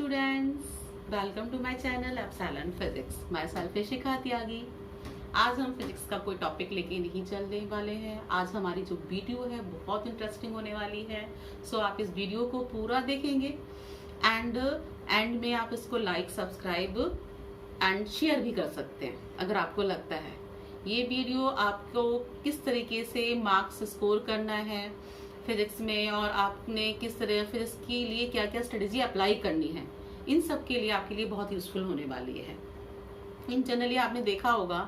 students, welcome to my channel Epsilon Physics. Myself is शिखा त्यागी। आज हम physics का कोई टॉपिक लेके नहीं चलने वाले हैं। आज हमारी जो वीडियो है बहुत इंटरेस्टिंग होने वाली है। सो आप इस वीडियो को पूरा देखेंगे एंड में आप इसको लाइक, सब्सक्राइब एंड शेयर भी कर सकते हैं अगर आपको लगता है ये वीडियो आपको किस तरीके से मार्क्स स्कोर करना है फिजिक्स में और आपने किस तरह फिजिक्स के लिए क्या क्या स्ट्रेटेजी अप्लाई करनी है, इन सब के लिए आपके लिए बहुत यूजफुल होने वाली है। इन जनरली आपने देखा होगा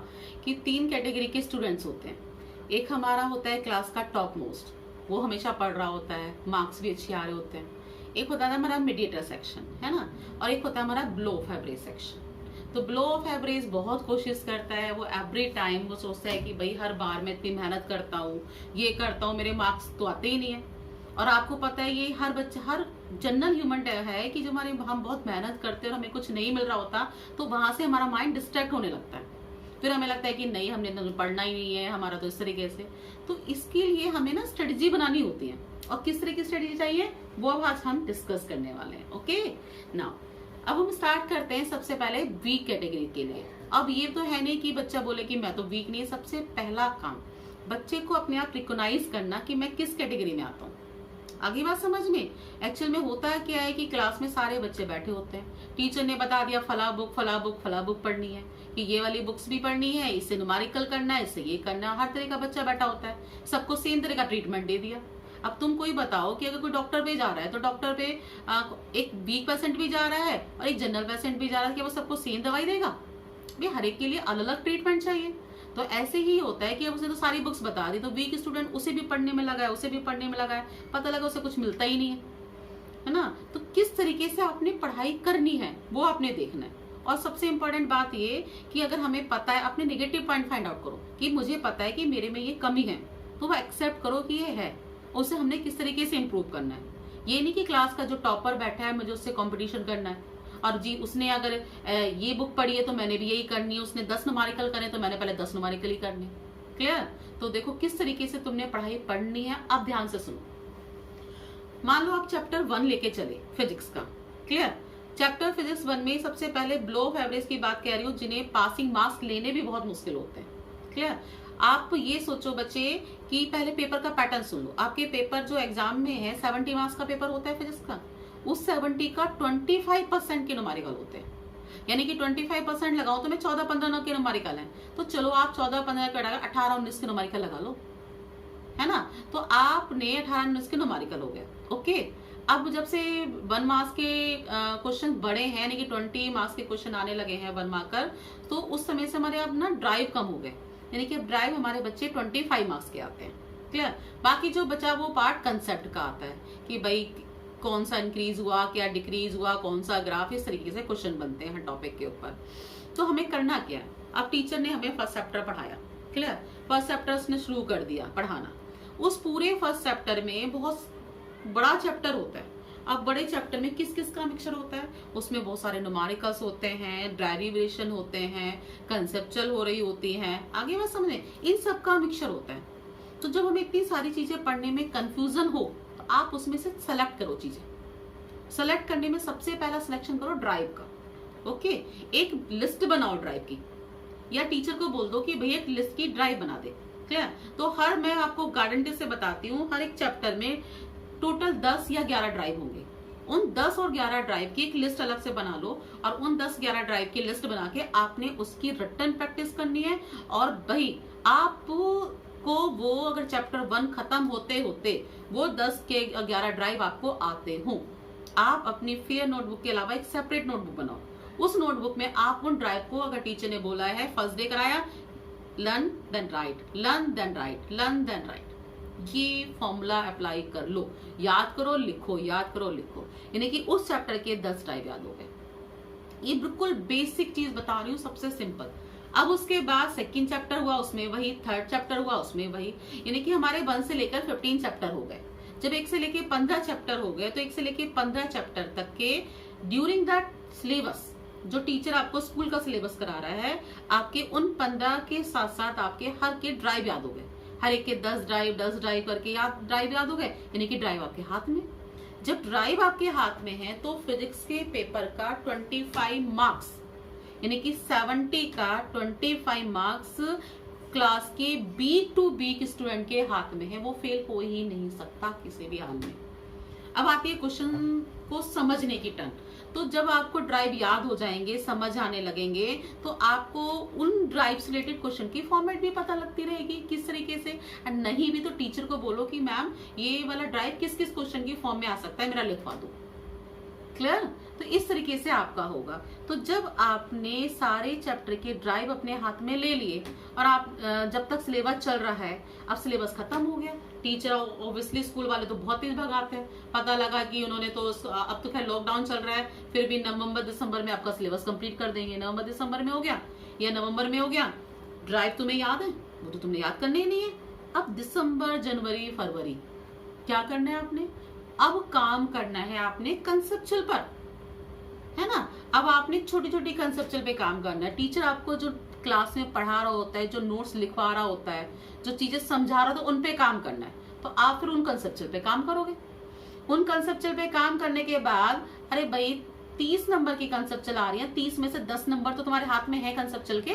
कि 3 कैटेगरी के स्टूडेंट्स होते हैं। एक हमारा होता है क्लास का टॉप मोस्ट, वो हमेशा पढ़ रहा होता है, मार्क्स भी अच्छे आ रहे होते हैं। एक होता है हमारा मीडिएटर सेक्शन, है ना, और एक होता है हमारा बिलो ऑफ एवरेज सेक्शन। तो बिलो ऑफ एवरेज बहुत कोशिश करता है, वो एवरी टाइम वो सोचता है कि भाई हर बार मैं इतनी मेहनत करता हूँ, ये करता हूँ, मेरे मार्क्स तो आते ही नहीं है। और आपको पता है ये हर बच्चा, हर जनरल ह्यूमन है कि जो हम बहुत मेहनत करते हैं और हमें कुछ नहीं मिल रहा होता तो वहां से हमारा माइंड डिस्ट्रैक्ट होने लगता है। फिर हमें लगता है कि नहीं, हमने तो पढ़ना ही नहीं है हमारा, तो इस तरीके से। तो इसके लिए हमें ना स्ट्रेटेजी बनानी होती है, और किस तरह की स्ट्रेटेजी चाहिए वो आज हम डिस्कस करने वाले हैं। ओके, नाउ अब हम स्टार्ट करते हैं सबसे पहले वीक कैटेगरी के लिए। अब ये तो है नहीं कि बच्चा बोले कि मैं तो वीक नहीं। सबसे पहला काम बच्चे को अपने आप रिकॉग्नाइज करना कि मैं किस कैटेगरी में आता हूँ। आगे बात समझ में? एक्चुअल में होता क्या है कि क्लास में सारे बच्चे बैठे होते हैं, टीचर ने बता दिया फला बुक फला बुक फला बुक पढ़नी है, कि ये वाली बुक्स भी पढ़नी है, इससे न्यूमेरिकल करना है, इससे ये करना है। हर तरह का बच्चा बैठा होता है, सबको सेम तरह का ट्रीटमेंट दे दिया। अब तुम कोई बताओ कि अगर कोई डॉक्टर पे जा रहा है तो डॉक्टर पे एक वीक पेशेंट भी जा रहा है और एक जनरल पेशेंट भी जा रहा है, कि वो सबको सेम दवाई देगा? भाई हर एक के लिए अलग अलग ट्रीटमेंट चाहिए। तो ऐसे ही होता है कि अब उसने तो सारी बुक्स बता दी, तो वीक स्टूडेंट उसे भी पढ़ने में लगा है, उसे भी पढ़ने में लगा है, पता लगा उसे कुछ मिलता ही नहीं है ना। तो किस तरीके से आपने पढ़ाई करनी है वो आपने देखना है। और सबसे इंपॉर्टेंट बात ये कि अगर हमें पता है, अपने नेगेटिव पॉइंट फाइंड आउट करो कि मुझे पता है कि मेरे में ये कमी है, तो वो एक्सेप्ट करो कि ये है, उसे हमने किस तरीके से इम्प्रूव करना है। ये नहीं कि क्लास का जो टॉपर बैठा है मुझे उससे कंपटीशन करना है, और जी उसने अगर ये बुक पढ़ी है तो मैंने भी यही करनी है, उसने 10 न्यूमेरिकल करे तो मैंने पहले 10 न्यूमेरिकल ही करनी। क्लियर? तो देखो किस तरीके से तुमने पढ़ाई पढ़नी है। अब ध्यान से सुनो। मान लो आप चैप्टर 1 लेके चले फिजिक्स का। क्लियर? चैप्टर फिजिक्स 1 में सबसे पहले बिलो ऑफ एवरेज की बात कह रही हूँ, जिन्हें पासिंग मार्क्स लेने भी बहुत मुश्किल होते हैं। क्लियर? आप ये सोचो बच्चे कि पहले पेपर का पैटर्न सुन लो। आपके पेपर जो एग्जाम में है 70 मार्क्स का पेपर होता है फिजिक्स का, उस 70 का 25% के न्यूमेरिकल होते हैं। यानी कि 25% लगाओ तो मैं 14-15 के न्यूमेरिकल है, तो चलो आप 14-15 का 18-19 के न्यूमेरिकल लगा लो, है ना। तो आपने 18-19 के न्यूमेरिकल हो गए। ओके, अब जब से 1 मार्क्स के क्वेश्चन बड़े हैं, यानी कि 20 मार्क्स के क्वेश्चन आने लगे हैं 1 मार्कर, तो उस समय से हमारे अब ना ड्राइव कम हो गए, यानी कि अब ड्राइव हमारे बच्चे 25 मार्क्स के आते हैं। क्लियर? बाकी जो बचा वो पार्ट कंसेप्ट का आता है कि भाई कौन सा इंक्रीज हुआ, क्या डिक्रीज हुआ, कौन सा ग्राफ, इस तरीके से क्वेश्चन बनते हैं हर टॉपिक के ऊपर। तो हमें करना क्या है? अब टीचर ने हमें फर्स्ट चैप्टर पढ़ाया। क्लियर? फर्स्ट चैप्टर उसने शुरू कर दिया पढ़ाना। उस पूरे फर्स्ट चैप्टर में बहुत बड़ा चैप्टर होता है। अब बड़े चैप्टर में किस किस का मिक्सचर होता है? उसमें बहुत सारे न्यूमेरिकल्स होते हैं, डेरिवेशन होते हैं, कंसेप्चुअल हो रही होती हैं, आगे बात समझे, इन सब का मिक्सचर होता है। तो जब हमें इतनी सारी चीजें पढ़ने में कंफ्यूजन हो तो आप उसमें से सेलेक्ट करो चीजें। सेलेक्ट करने में सबसे पहला सिलेक्शन करो ड्राइव का। ओके, एक लिस्ट बनाओ ड्राइव की, या टीचर को बोल दो कि भैया एक लिस्ट की ड्राइव बना दे। क्लियर? तो मैं आपको गारंटी से बताती हूँ, हर एक चैप्टर में टोटल 10 या 11 ड्राइव होंगे। उन 10 और 11 ड्राइव की एक लिस्ट अलग से बना लो, और उन 10-11 ड्राइव की लिस्ट बना के आपने उसकी रिटन प्रैक्टिस करनी है। और भाई आपको वो अगर चैप्टर 1 खत्म होते होते वो 10 के 11 ड्राइव आपको आते हो, आप अपनी फेयर नोटबुक के अलावा एक सेपरेट नोटबुक बनाओ। उस नोटबुक में आप उन ड्राइव को, अगर टीचर ने बोला है फर्स्ट डे कराया, learn then write, learn then write, learn then write, ये फॉर्मूला अप्लाई कर लो। याद करो लिखो, याद करो लिखो, यानी कि उस चैप्टर के 10 ड्राइव याद हो गए। ये बिल्कुल बेसिक चीज बता रही हूँ, सबसे सिंपल। अब उसके बाद सेकंड चैप्टर हुआ उसमें वही, थर्ड चैप्टर हुआ उसमें वही, यानी कि हमारे 1 से लेकर 15 चैप्टर हो गए। जब 1 से लेकर 15 चैप्टर हो गए, तो 1 से लेकर 15 चैप्टर तक के ड्यूरिंग दैट सिलेबस, जो टीचर आपको स्कूल का सिलेबस करा रहा है, आपके उन 15 के साथ साथ आपके हर के ड्राइव याद हो गए। हर एक के 10 ड्राइव करके ड्राइव याद हो गए, यानी कि ड्राइव आपके हाथ में। जब ड्राइव आपके हाथ में है तो फिजिक्स के पेपर का 25 मार्क्स यानी कि 70 का 25 मार्क्स क्लास के बी टू बी स्टूडेंट के हाथ में है, वो फेल हो ही नहीं सकता किसी भी हाल में। अब आती है क्वेश्चन को समझने की टर्न। तो जब आपको ड्राइव याद हो जाएंगे, समझ आने लगेंगे, तो आपको उन ड्राइव से रिलेटेड क्वेश्चन की फॉर्मेट भी पता लगती रहेगी किस तरीके से। एंड नहीं भी तो टीचर को बोलो कि मैम ये वाला ड्राइव किस किस क्वेश्चन की फॉर्म में आ सकता है, मेरा लिखवा दो। क्लियर? तो इस तरीके से आपका होगा। तो जब आपने सारे चैप्टर के ड्राइव अपने हाथ में ले लिए और आप जब तक सिलेबस चल रहा है, अब सिलेबस खत्म हो गया, टीचर ऑब्वियसली स्कूल वाले तो बहुत तेज भगाते हैं। पता लगा कि उन्होंने तो अब तो खैर लॉकडाउन चल रहा है, फिर भी नवंबर दिसंबर में आपका सिलेबस कंप्लीट कर देंगे। नवंबर दिसंबर में हो गया या नवंबर में हो गया, ड्राइव तुम्हें याद है, वो तो तुमने याद करने ही नहीं है। अब दिसंबर जनवरी फरवरी क्या करना है आपने? अब काम करना है आपने कंसेप्चुअल पर, है ना। अब आपने छोटी छोटी कंसेप्चुअल पे काम करना है। टीचर आपको जो क्लास में पढ़ा रहा होता है, जो नोट्स लिखवा रहा होता है, जो चीजें समझा रहा होता है, उन पे काम करना है। तो आप फिर उन कंसेप्चुअल पे काम करोगे। उन कंसेप्चुअल पे काम करने के बाद, अरे भाई 30 नंबर की कंसेप्चुअल आ रही है, 30 में से 10 नंबर तो तुम्हारे हाथ में है कंसेप्चुअल के।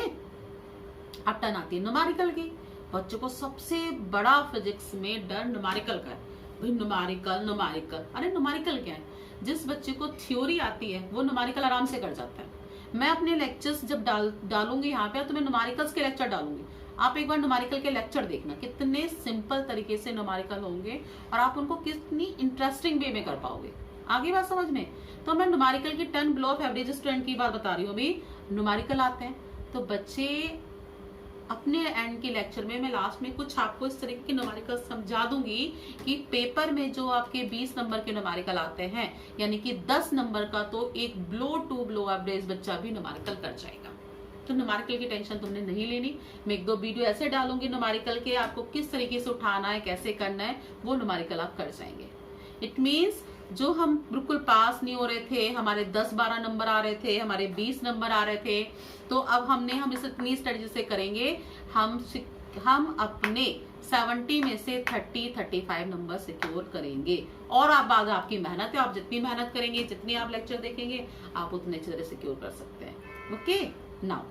अब टर्न आती है न्यूमेरिकल की। बच्चों को सबसे बड़ा फिजिक्स में डर न्यूमेरिकल का है। भाई न्यूमेरिकल, अरे न्यूमेरिकल क्या है? जिस बच्चे को थ्योरी आती है वो न्यूमेरिकल आराम से कर जाता है। मैं अपने लेक्चर्स जब डालूंगी यहाँ पे, तो मैं न्यूमेरिकल्स के लेक्चर डालूंगी। आप एक बार न्यूमेरिकल के लेक्चर देखना, कितने सिंपल तरीके से न्यूमेरिकल होंगे और आप उनको कितनी इंटरेस्टिंग वे में कर पाओगे। आगे बात समझ में? तो मैं न्यूमेरिकल की 10 बिलो ऑफ एवरेज स्टूडेंट की बात बता रही हूँ। अभी न्यूमेरिकल आते हैं तो बच्चे अपने एंड के लेक्चर में मैं लास्ट में कुछ आपको इस तरीके के न्यूमेरिकल समझा दूंगी कि पेपर में जो आपके 20 नंबर के न्यूमेरिकल आते हैं, यानी कि 10 नंबर का तो एक ब्लो टू ब्लो एवरेज बच्चा भी न्यूमेरिकल कर जाएगा। तो न्यूमेरिकल की टेंशन तुमने नहीं लेनी। मैं एक दो वीडियो ऐसे डालूंगी न्यूमेरिकल के, आपको किस तरीके से उठाना है, कैसे करना है, वो न्यूमेरिकल आप कर जाएंगे। इट मीन्स जो हम बिल्कुल पास नहीं हो रहे थे, हमारे 10-12 नंबर आ रहे थे, हमारे 20 नंबर आ रहे थे, तो अब हम इसे इतनी स्टडी से करेंगे, हम अपने 70 में से 30-35 नंबर सिक्योर करेंगे। और आप बाद आपकी मेहनत है, आप जितनी मेहनत करेंगे, जितनी आप लेक्चर देखेंगे, आप उतने अच्छी तरह सिक्योर कर सकते हैं। Okay, now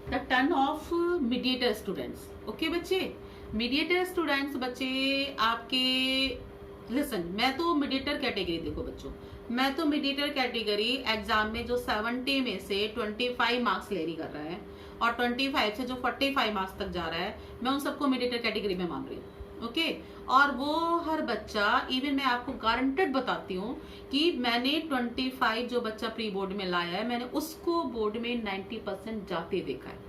the turn off mediator students. Okay बच्चे, मीडिएटर स्टूडेंट्स बच्चे आपके लिसन, मैं तो मीडिएटर कैटेगरी, देखो बच्चों, मैं तो मीडिएटर कैटेगरी एग्जाम में जो 70 में से 25 मार्क्स ले रही कर रहा है और 25 से जो 45 मार्क्स तक जा रहा है, मैं उन सबको मीडिएटर कैटेगरी में मान रही हूँ। ओके, और वो हर बच्चा, इवन मैं आपको गारंटेड बताती हूँ कि मैंने 25 जो बच्चा प्री बोर्ड में लाया है, मैंने उसको बोर्ड में 90% जाते देखा है।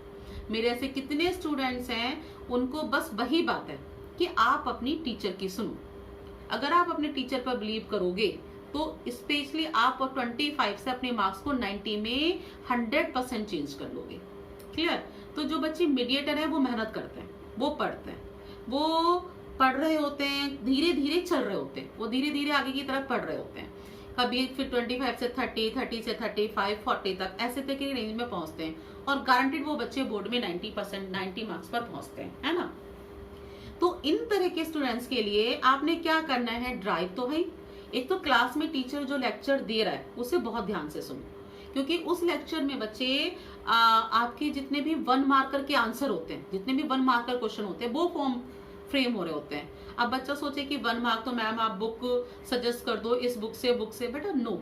मेरे ऐसे कितने स्टूडेंट्स हैं, उनको बस वही बात है कि आप अपनी टीचर की सुनो। अगर आप अपने टीचर पर बिलीव करोगे तो स्पेशली आप 25 से अपने मार्क्स को 90 में 100% चेंज कर लोगे। क्लियर? तो जो बच्चे मीडिएटर है वो मेहनत करते हैं, वो पढ़ते हैं, वो पढ़ रहे होते हैं, धीरे धीरे चल रहे होते हैं, वो धीरे धीरे आगे की तरफ पढ़ रहे होते हैं। कभी फिर 25 से 30, 30 से 35, 40 तक ऐसे तक की रेंज में पहुंचते हैं और गारंटेड वो बच्चे बोर्ड में 90% 90 मार्क्स पर पहुंचते हैं, है ना। तो इन तरह के स्टूडेंट्स के लिए आपने क्या करना है? ड्राइव तो है, एक तो क्लास में टीचर जो लेक्चर दे रहा है उसे बहुत ध्यान से सुनो, क्योंकि उस लेक्चर में बच्चे आपके जितने भी 1 मार्कर के आंसर होते हैं, जितने भी 1 मार्कर क्वेश्चन होते हैं, वो फॉर्म फ्रेम हो रहे होते हैं। अब बच्चा सोचे कि 1 मार्क तो मैम आप बुक सजेस्ट कर दो, इस बुक से, बेटा नो,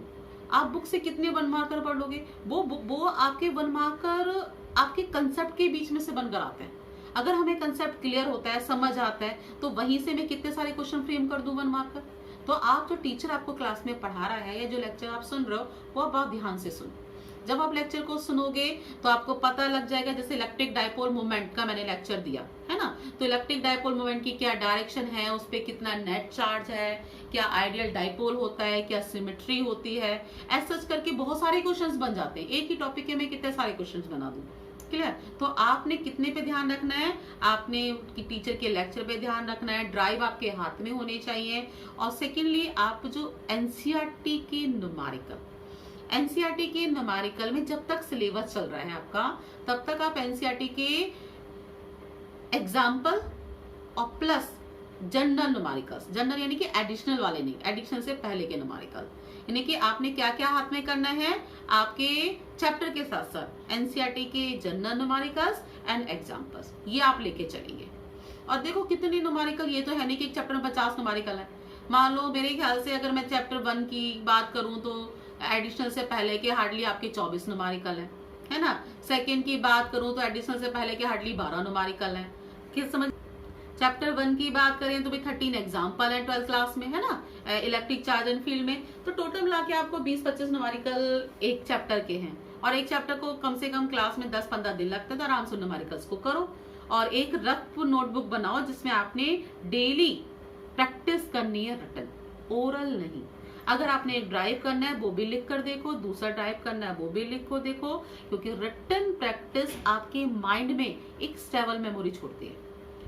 आप बुक से कितने 1 मार्कर पढ़ लोगे? वो आपके 1 मार्कर आपके कंसेप्ट के बीच में से बनकर आते हैं। अगर हमें कंसेप्ट क्लियर होता है, समझ आता है, तो वहीं से मैं कितने सारे क्वेश्चन फ्रेम कर दूं 1 मार्कर। तो आप जो टीचर आपको क्लास में पढ़ा रहा है या जो लेक्चर आप सुन रहे हो, वो आप बहुत ध्यान से सुनो। जब आप लेक्चर को सुनोगे तो आपको पता लग जाएगा, जैसे इलेक्ट्रिक डायपोल मोमेंट का मैंने लेक्चर दिया है ना, तो इलेक्ट्रिक डायपोल मोमेंट की क्या डायरेक्शन है, उस पर कितना नेट चार्ज है, क्या आइडियल डायपोल होता है, क्या सिमेट्री होती है, ऐसा करके बहुत सारे क्वेश्चंस बन जाते हैं। एक ही टॉपिक के मैं कितने सारे क्वेश्चंस बना दूं। क्लियर? तो आपने कितने पे ध्यान रखना है? आपने टीचर के लेक्चर पे ध्यान रखना है, ड्राइव आपके हाथ में होने चाहिए। और सेकेंडली आप जो एनसीईआरटी के न्यूमेरिकल, एनसीईआरटी के न्यूमेरिकल में जब तक सिलेबस चल रहा है आपका, तब तक आप एनसीईआरटी के एग्जाम्पल और प्लस जनरल न्यूमेरिकल्स, जनरल यानी कि एडिशनल वाले नहीं, एडिशनल से पहले के न्यूमेरिकल, यानी कि आपने क्या क्या हाथ में करना है, आपके चैप्टर के साथ साथ एनसीईआरटी के जनरल न्यूमेरिकल्स एंड एग्जांपल्स ये आप लेके चलेंगे। और देखो कितने न्यूमेरिकल, ये तो है नहीं कि एक चैप्टर में 50 न्यूमेरिकल है। मान लो मेरे ख्याल से अगर मैं चैप्टर 1 की बात करूं तो एडिशनल से पहले के हार्डली आपके 24 न्यूमेरिकल है ना। सेकंड की बात करूं तो एडिशनल से पहले के हार्डली 12 न्यूमेरिकल है। किस समझ, चैप्टर 1 की बात करें तो भी 13 एग्जाम्पल है 12th क्लास में, है ना, इलेक्ट्रिक चार्ज एंड फील्ड में। तो टोटल मिला के आपको 20-25 न्यूमेरिकल एक चैप्टर के हैं, और एक चैप्टर को कम से कम क्लास में 10-15 दिन लगता है। तो आराम से न्यूमेरिकल्स को करो और एक रफ नोटबुक बनाओ जिसमें आपने डेली प्रैक्टिस करनी है, रिटन, ओरल नहीं। अगर आपने एक ड्राइव करना है वो भी लिख कर देखो, दूसरा ड्राइव करना है वो भी लिख को देखो, क्योंकि रिटन प्रैक्टिस आपके माइंड में एक स्टेबल मेमोरी छोड़ती है।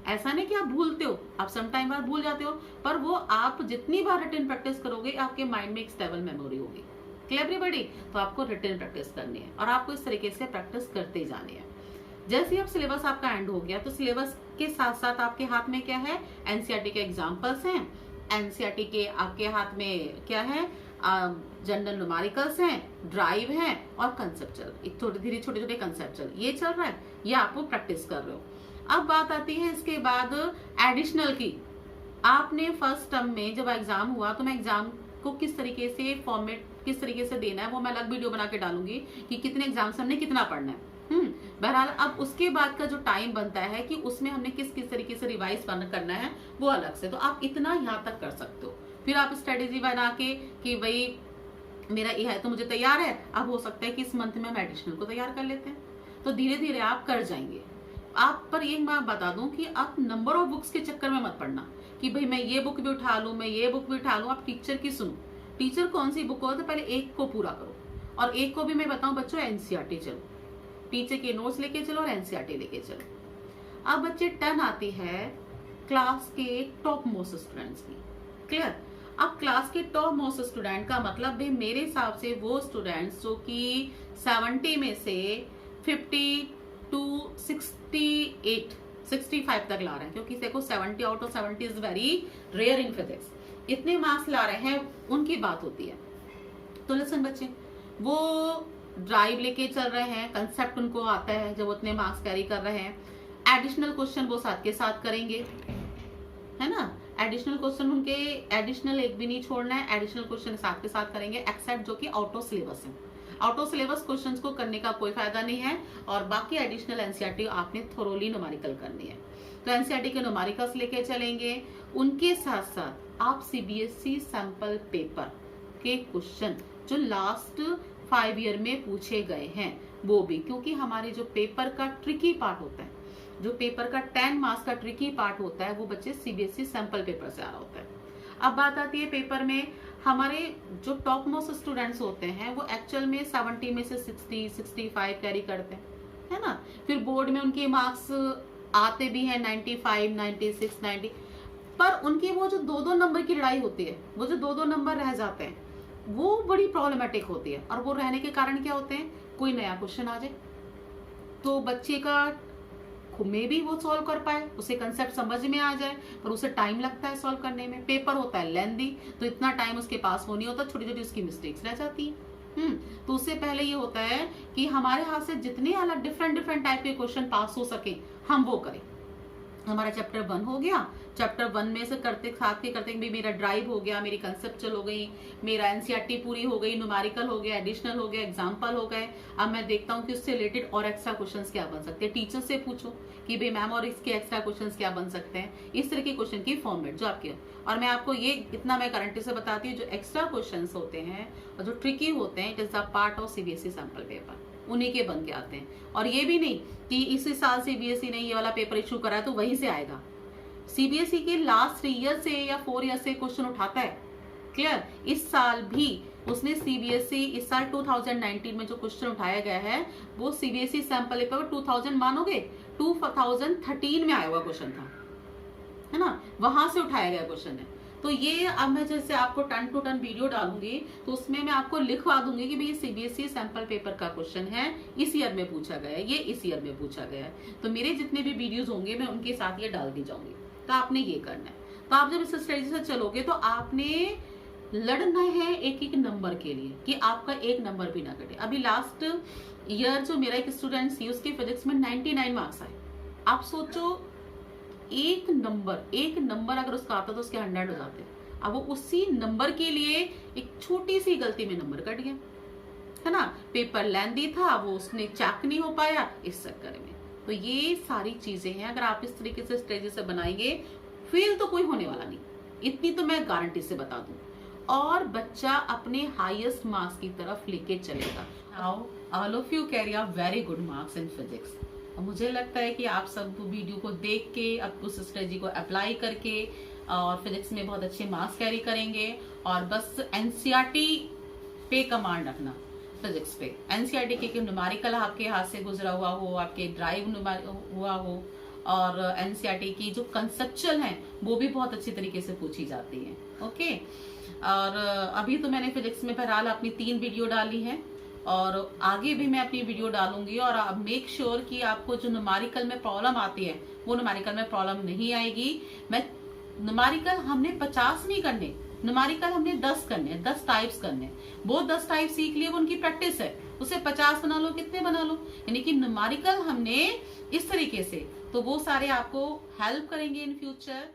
ऐसा नहीं कि आप भूलते हो, आप सम टाइम बार भूल जाते हो, पर वो आप जितनी बार रिटन प्रैक्टिस करोगे आपके माइंड में एक स्टेबल मेमोरी होगी। Clear everybody? तो आपको रिटन प्रैक्टिस करनी है और आपको इस तरीके से प्रैक्टिस करते जानी है। जैसे ही अब सिलेबस आपका एंड हो गया तो सिलेबस के साथ साथ आपके हाथ में क्या है, एनसीईआरटी के एग्जाम्पल्स हैं, एनसीईआरटी के आपके हाथ में क्या है, जनरल न्यूमेरिकल्स हैं, ड्राइव है और कंसेप्चुअल, एक थोड़ी धीरे छोटे छोटे कंसेप्चुअल ये चल रहा है, ये आपको प्रैक्टिस कर रहे हो। अब बात आती है इसके बाद एडिशनल की। आपने फर्स्ट टर्म में जब एग्जाम हुआ तो मैं एग्जाम को किस तरीके से फॉर्मेट किस तरीके से देना है वो मैं अलग वीडियो बना के डालूंगी कि कितने एग्जाम से हमने कितना पढ़ना है। बहरहाल अब उसके बाद का जो टाइम बनता है कि उसमें हमने किस किस तरीके से रिवाइज करना है वो अलग से, तो आप इतना यहाँ तक कर सकते हो। फिर आप स्ट्रेटेजी बना के कि भाई मेरा ये है तो मुझे तैयार है, अब हो सकता है कि इस मंथ में हम एडिशनल को तैयार कर लेते हैं, तो धीरे धीरे आप कर जाएंगे। आप पर ये मैं बता दूं कि आप नंबर ऑफ बुक्स के चक्कर में मत पड़ना कि भाई मैं ये बुक भी उठा लूं, मैं ये बुक भी उठा लूं। आप टीचर की सुनो, टीचर कौन सी बुक हो तो पहले एक को पूरा करो, और एक को भी मैं बताऊं बच्चों एनसीईआरटी चलो, टीचर के नोट्स लेके चलो और एनसीईआरटी लेके चलो। अब बच्चे टर्न आती है क्लास के टॉप मोस्ट स्टूडेंट्स की। क्लियर? अब क्लास के टॉप मोस्ट स्टूडेंट का मतलब भी मेरे हिसाब से वो स्टूडेंट्स जो कि 70 में से 50 to 68, 65 तक ला रहे हैं, क्योंकि देखो 70 out of 70 is very rare in physics, इतने मार्क्स ला रहे हैं उनकी बात होती है। तो लिसन बच्चे, वो ड्राइव लेके चल रहे हैं, कंसेप्ट उनको आता है जब वो इतने मार्क्स कैरी कर रहे हैं, एडिशनल क्वेश्चन वो साथ के साथ करेंगे, है ना। एडिशनल क्वेश्चन उनके एडिशनल एक भी नहीं छोड़ना है, एडिशनल क्वेश्चन साथ के साथ करेंगे, एक्सेप्ट जो कि आउट ऑफ सिलेबस है। आउट ऑफ सिलेबस क्वेश्चंस को करने का कोई फायदा नहीं है, और बाकी एडिशनल एनसीईआरटी आपने थोरोली न्यूमेरिकल करनी है। तो एनसीईआरटी के न्यूमेरिकल्स लेके चलेंगे, उनके साथ साथ आप सीबीएसई सैंपल पेपर के क्वेश्चन जो लास्ट 5 ईयर में पूछे गए हैं वो भी, क्योंकि हमारे जो पेपर का ट्रिकी पार्ट होता है, जो पेपर का 10 मार्क्स का ट्रिकी पार्ट होता है वो बच्चे सीबीएसई सैंपल पेपर से आ रहा होता है। अब बात आती है पेपर में हमारे जो टॉप मोस्ट स्टूडेंट्स होते हैं वो एक्चुअल में 70 में से 60, 65 कैरी करते हैं, है ना। फिर बोर्ड में उनके मार्क्स आते भी हैं 95, 96, 90, पर उनकी वो जो 2-2 नंबर की लड़ाई होती है, वो जो 2-2 नंबर रह जाते हैं वो बड़ी प्रॉब्लमेटिक होती है। और वो रहने के कारण क्या होते हैं, कोई नया क्वेश्चन आ जाए तो बच्चे का में भी वो सॉल्व कर पाए, उसे कंसेप्ट समझ में आ जाए, पर उसे टाइम लगता है सॉल्व करने में। पेपर होता है लेंदी, तो इतना टाइम उसके पास हो नहीं होता, छोटी छोटी उसकी मिस्टेक्स रह जाती है। तो उससे पहले ये होता है कि हमारे हाथ से जितने अलग डिफरेंट टाइप के क्वेश्चन पास हो सके हम वो करें। हमारा चैप्टर 1 हो गया, चैप्टर 1 में से करते भी मेरा ड्राइव हो गया, मेरी कंसेप्चुअल हो गई, मेरा एनसीईआरटी पूरी हो गई, न्यूमेरिकल हो गया, एडिशनल हो गया, एग्जाम्पल हो गए। अब मैं देखता हूँ कि उससे रिलेटेड और एक्स्ट्रा क्वेश्चंस क्या बन सकते हैं। टीचर से पूछो कि भाई मैम और इसके एक्स्ट्रा क्वेश्चंस क्या बन सकते हैं, इस तरह के क्वेश्चन की फॉर्मेट जो आपके। और मैं आपको ये इतना मैं गारंटी से बताती हूँ, जो एक्स्ट्रा क्वेश्चन होते हैं और जो ट्रिकी होते हैं, it is the part of CBSE sample paper, उन्हीं के बन के आते हैं। और ये भी नहीं कि इसी साल सीबीएसई ने ये वाला पेपर इशू करा है तो वहीं से आएगा। सीबीएसई के लास्ट 3 ईयर से या 4 ईयर से क्वेश्चन उठाता है। क्लियर? इस साल भी उसने सीबीएसई इस साल 2019 में जो क्वेश्चन उठाया गया है वो सीबीएसई सैंपल पेपर 2000 मानोगे 2013 में आया हुआ क्वेश्चन था, है ना, वहां से उठाया गया क्वेश्चन है। तो ये अब मैं जैसे आपको टन टू टन वीडियो डालूंगी तो उसमें मैं आपको लिखवा दूंगी कि भाई सीबीएसई सैंपल पेपर का क्वेश्चन है, इस ईयर में पूछा गया है, ये इस ईयर में पूछा गया है। तो मेरे जितने भी वीडियोस होंगे मैं उनके साथ ये डाल दी जाऊंगी, तो आपने ये करना है। तो आप जब इस स्ट्रेटजी से चलोगे तो आपने लड़ना है एक एक नंबर के लिए कि आपका एक नंबर भी ना कटे। अभी लास्ट ईयर जो मेरा एक स्टूडेंट थी उसके फिजिक्स में 99 मार्क्स आए। आप सोचो एक नंबर अगर उसका आता तो उसके 100 हो जाते। अब वो उसी नंबर के लिए एक छोटी सी गलती में नंबर कट गया, है ना। पेपर लेंदी था, वो उसने चेक नहीं हो पाया इस चक्कर में। तो ये सारी चीजें हैं, अगर आप इस तरीके से स्ट्रेटजी से बनाएंगे फेल तो कोई होने वाला नहीं, इतनी तो मैं गारंटी से बता दूं, और बच्चा अपने हाईएस्ट मार्क्स की तरफ लेके चलेगा। Now all of you carry a very good marks in physics. मुझे लगता है कि आप सब वीडियो को देख के अब उस स्ट्रेटजी को अप्लाई करके और फिजिक्स में बहुत अच्छे मार्क्स कैरी करेंगे। और बस एनसीईआरटी पे कमांड रखना, फिजिक्स पे एनसीईआरटी के न्यूमेरिकल आपके हाथ से गुजरा हुआ हो, आपके ड्राइव हुआ हो, और एनसीईआरटी की जो कंसेप्चुअल हैं वो भी बहुत अच्छी तरीके से पूछी जाती है। ओके, और अभी तो मैंने फिजिक्स में बहरहाल अपनी 3 वीडियो डाली है और आगे भी मैं अपनी वीडियो डालूंगी। और आप मेक श्योर कि आपको जो न्यूमेरिकल में प्रॉब्लम आती है वो न्यूमेरिकल में प्रॉब्लम नहीं आएगी। मैं न्यूमेरिकल हमने 50 नहीं करने, न्यूमेरिकल हमने 10 करने, 10 टाइप्स करने। वो 10 टाइप सीख लिए, वो उनकी प्रैक्टिस है, उसे 50 बना लो, कितने बना लो। यानी कि न्यूमेरिकल हमने इस तरीके से, तो वो सारे आपको हेल्प करेंगे इन फ्यूचर।